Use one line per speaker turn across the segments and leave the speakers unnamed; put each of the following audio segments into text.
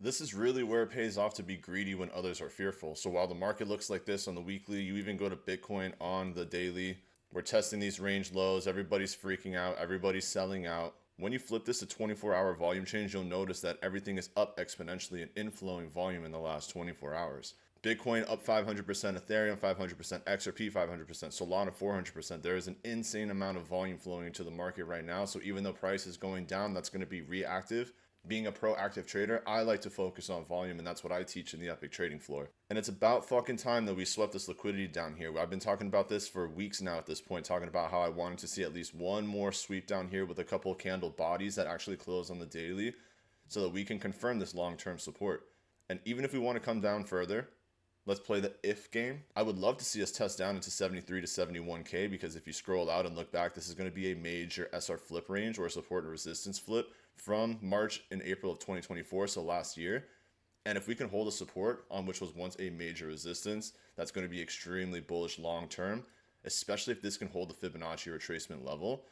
This is really where it pays off to be greedy when others are fearful. So while the market looks like this on the weekly, you even go to Bitcoin on the daily. We're testing these range lows. Everybody's freaking out. Everybody's selling out. When you flip this to 24-hour volume change, you'll notice that everything is up exponentially in inflowing volume in the last 24 hours. Bitcoin up 500%, Ethereum 500%, XRP 500%, Solana 400%. There is an insane amount of volume flowing into the market right now. So even though price is going down, that's going to be reactive. Being a proactive trader, I like to focus on volume, and that's what I teach in the EPIQ Trading Floor. And it's about fucking time that we swept this liquidity down here. I've been talking about this for weeks now at this point, talking about how I wanted to see at least one more sweep down here with a couple of candle bodies that actually close on the daily so that we can confirm this long-term support. And even if we want to come down further, let's play the if game. I would love to see us test down into 73 to 71K, because if you scroll out and look back, this is going to be a major SR flip range or a support and resistance flip from March and April of 2024, so last year. And if we can hold a support on which was once a major resistance, that's going to be extremely bullish long term, especially if this can hold the Fibonacci retracement level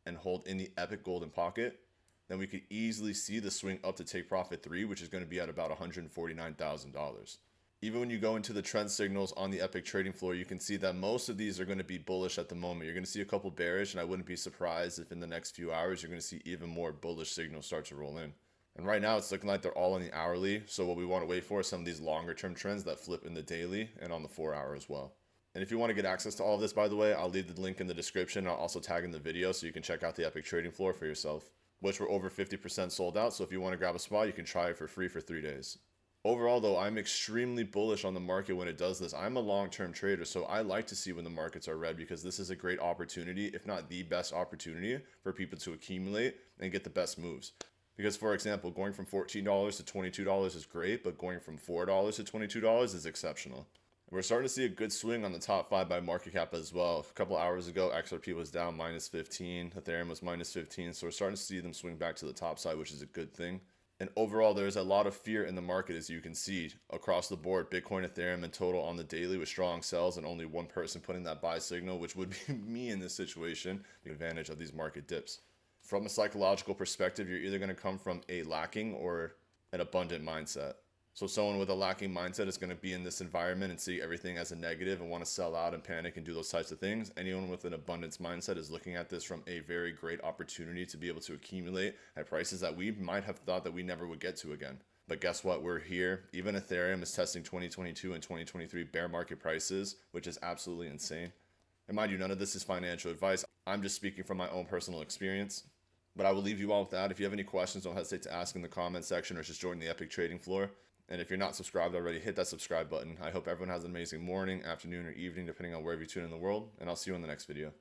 and hold in the EPIQ golden pocket. Then we could easily see the swing up to take profit 3, which is going to be at about $149,000. Even when you go into the trend signals on the EPIQ Trading Floor, you can see that most of these are going to be bullish at the moment. You're going to see a couple bearish, and I wouldn't be surprised if in the next few hours you're going to see even more bullish signals start to roll in. And right now it's looking like they're all in the hourly, so what we want to wait for is some of these longer term trends that flip in the daily and on the 4 hour as well. And if you want to get access to all of this, by the way, I'll leave the link in the description. I'll also tag in the video so you can check out the EPIQ Trading Floor for yourself, which we're over 50% sold out. So if you want to grab a spot, you can try it for free for 3 days. Overall, though, I'm extremely bullish on the market when it does this. I'm a long-term trader, so I like to see when the markets are red, because this is a great opportunity, if not the best opportunity, for people to accumulate and get the best moves. Because, for example, going from $14 to $22 is great, but going from $4 to $22 is exceptional. We're starting to see a good swing on the top 5 by market cap as well. A couple hours ago, XRP was down minus 15, Ethereum was minus 15, so we're starting to see them swing back to the top side, which is a good thing. And overall, there's a lot of fear in the market, as you can see across the board. Bitcoin, Ethereum in total on the daily with strong sells, and only one person putting that buy signal, which would be me in this situation, the advantage of these market dips. From a psychological perspective, you're either going to come from a lacking or an abundant mindset. So someone with a lacking mindset is going to be in this environment and see everything as a negative and want to sell out and panic and do those types of things. Anyone with an abundance mindset is looking at this from a very great opportunity to be able to accumulate at prices that we might have thought that we never would get to again. But guess what? We're here. Even Ethereum is testing 2022 and 2023 bear market prices, which is absolutely insane. And mind you, none of this is financial advice. I'm just speaking from my own personal experience. But I will leave you all with that. If you have any questions, don't hesitate to ask in the comment section or just join the EPIQ Trading Floor. And if you're not subscribed already, hit that subscribe button. I hope everyone has an amazing morning, afternoon, or evening, depending on wherever you tune in the world. And I'll see you in the next video.